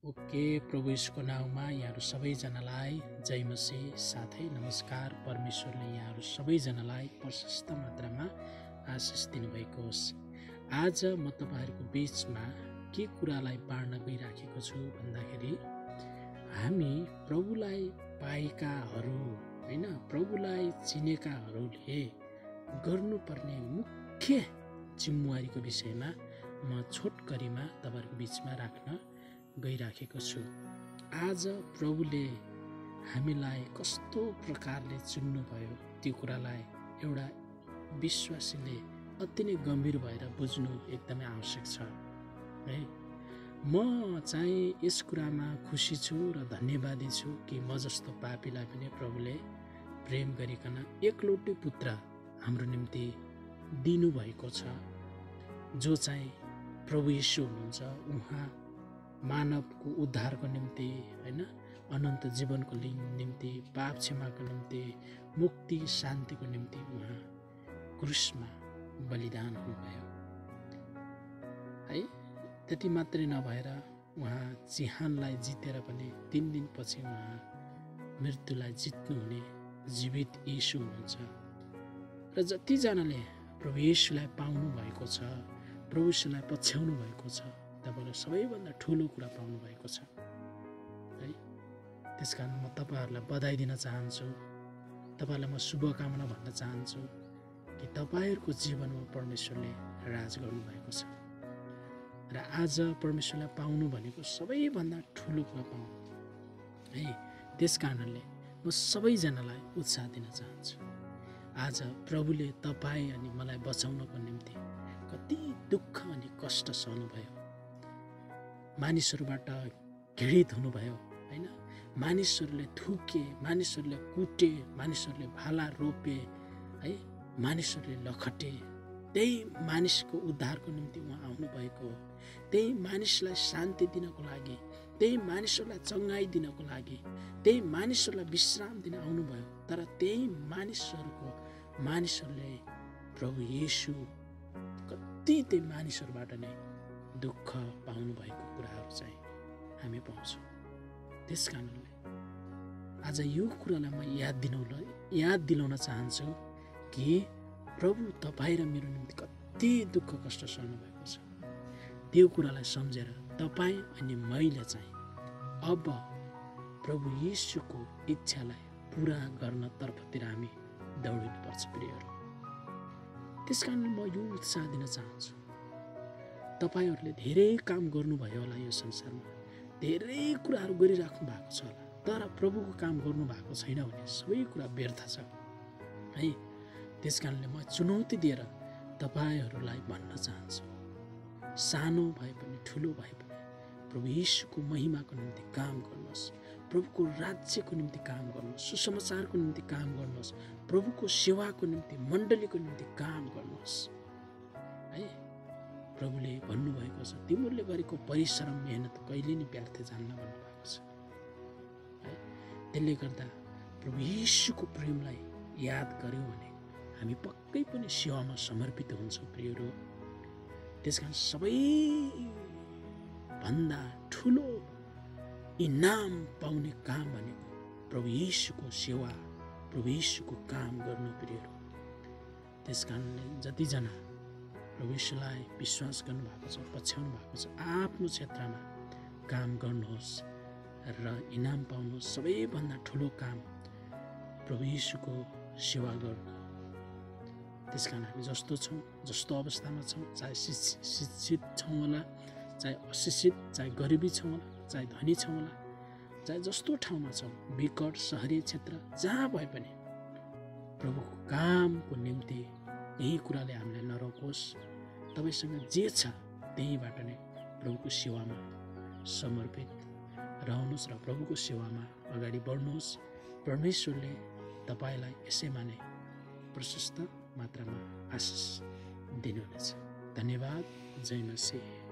Okay, प्रभु यीशुको नाउँमा यहाँहरू सबैजनालाई जय मसीह साथै नमस्कार। परमेश्वरले यहाँहरू सबैजनालाई प्रशस्त मात्रामा आशिष दिनुभएको होस्। आज म तपाईँहरूको बिचमा के कुरालाई बाँड्न गइराखेको छु भन्दाखेरि हामी प्रभुलाई पाएकाहरू होइन, प्रभुलाई चिनेकाहरूले गर्नुपर्ने मुख्य जिम्मेवारीको विषयमा म छोटकरीमा तपाईँहरूको बिचमा राख्न गइराखेको छु। आज प्रभुले हामीलाई कस्तो प्रकारले चुन्नुभयो त्यो कुरालाई एउटा विश्वासीले अति नै गम्भीर भएर बुझ्नु एकदमै आवश्यक छ है। म चाहिँ यस कुरामा खुसी छु र धन्यवादी छु कि म जस्तो पापीलाई पनि प्रभुले प्रेम गरिकन एकलौटे पुत्र हाम्रो निम्ति दिनुभएको छ, जो चाहिँ प्रभु यीशु हुनुहुन्छ। उहाँ मानवको उद्धारको निम्ति होइन, अनन्त जीवनको निम्ति, पाप क्षमाको निम्ति, मुक्ति शान्तिको निम्ति उहाँ क्रुसमा बलिदान हुनुभयो है। त्यति मात्रै नभएर उहाँ चिहानलाई जितेर पनि 3 दिनपछि उहाँ मृत्युलाई जित्नुहुने जीवित यीशु हुनुहुन्छ। र जतिजनाले प्रभु यीशुलाई पाउनु भएको छ, प्रभु यीशुलाई पछ्याउनु भएको छ, तपाईँले सबैभन्दा ठुलो कुरा पाउनु भएको छ है। त्यसकारण म तपाईँहरूलाई बधाई दिन चाहन्छु, तपाईँहरूलाई म शुभकामना भन्न चाहन्छु कि तपाईँहरूको जीवनमा परमेश्वरले राज गर्नुभएको छ। र आज परमेश्वरलाई पाउनु भनेको सबैभन्दा ठुलो कुरा पाउनु है। त्यस कारणले म सबैजनालाई उत्साह दिन चाहन्छु। आज प्रभुले तपाईँ अनि मलाई बचाउनको निम्ति कति दुःख अनि कष्ट सहनुभयो, मानिसहरूबाट घृणित हुनुभयो होइन। मानिसहरूले थुके, मानिसहरूले कुटे, मानिसहरूले भाला रोपे है, मानिसहरूले लखटे। त्यही मानिसको उद्धारको निम्ति उहाँ आउनुभएको हो। त्यही मानिसलाई शान्ति दिनको लागि, त्यही मानिसहरूलाई चङ्गाई दिनको लागि, त्यही मानिसहरूलाई विश्राम दिन आउनुभयो। तर त्यही मानिसहरूले प्रभु येशू कति त्यही मानिसहरूबाट नै दुःख पाउनु भएको कुराहरू चाहिँ हामी पाउँछौँ। त्यस कारणले आज यो कुरालाई म याद दिलाउन चाहन्छु कि प्रभु तपाईँ र मेरो निम्ति कति दुःख कष्ट सहनु भएको छ। त्यो कुरालाई सम्झेर तपाईँ अनि मैले चाहिँ अब प्रभु येशूको इच्छालाई पुरा गर्न तर्फतिर हामी दौडिनुपर्छ प्रियहरू। त्यस कारणले म यो उत्साह दिन चाहन्छु। तपाईँहरूले धेरै काम गर्नुभयो होला, यो संसारमा धेरै कुराहरू गरिराख्नु भएको छ होला, तर प्रभुको काम गर्नु भएको छैन भने सबै कुरा व्यर्थ छ है। त्यस कारणले म चुनौती दिएर तपाईँहरूलाई भन्न चाहन्छु, सानो भए पनि ठुलो भए पनि प्रभु यीशुको महिमाको निम्ति काम गर्नुहोस्, प्रभुको राज्यको निम्ति काम गर्नुहोस्, सुसमाचारको निम्ति काम गर्नुहोस्, प्रभुको सेवाको निम्ति, मण्डलीको निम्ति काम गर्नुहोस् है। प्रभुले भन्नुभएको छ, तिमीहरूले गरेको परिश्रम मेहनत कहिले नै व्यर्थ जान्न भन्नुभएको छ है। त्यसले गर्दा प्रभु यीशुको प्रेमलाई याद गर्यौँ भने हामी पक्कै पनि सेवामा समर्पित हुन्छौँ प्रियहरू। त्यसकारण सबैभन्दा ठुलो इनाम पाउने काम भनेको प्रभु यीशुको सेवा, प्रभु यीशुको काम गर्नु प्रियहरू। त्यसकारणले जतिजना प्रभु यीशुलाई विश्वास गर्नुभएको छ, पछ्याउनु भएको छ, आफ्नो क्षेत्रमा काम गर्नुहोस् र इनाम पाउनुहोस्। सबैभन्दा ठुलो काम प्रभु यीशुको सेवा गर्नु। त्यसकारण हामी जस्तो छौँ, जस्तो अवस्थामा छौँ, चाहे शिक्षित छौँ होला, चाहे अशिक्षित, चाहे गरिबी छौँ होला, चाहे धनी छौँ होला, चाहे जस्तो ठाउँमा छौँ, विकट सहरी क्षेत्र जहाँ भए पनि प्रभुको कामको निम्ति यही कुराले हामीलाई नरोकोस्। तपाईँसँग जे छ त्यहीबाट नै प्रभुको सेवामा समर्पित रहनुहोस् र प्रभुको सेवामा अगाडि बढ्नुहोस्। परमेश्वरले तपाईँलाई यसैमा नै प्रशस्त मात्रामा आशिष दिनुहुनेछ। धन्यवाद। जय मसीह।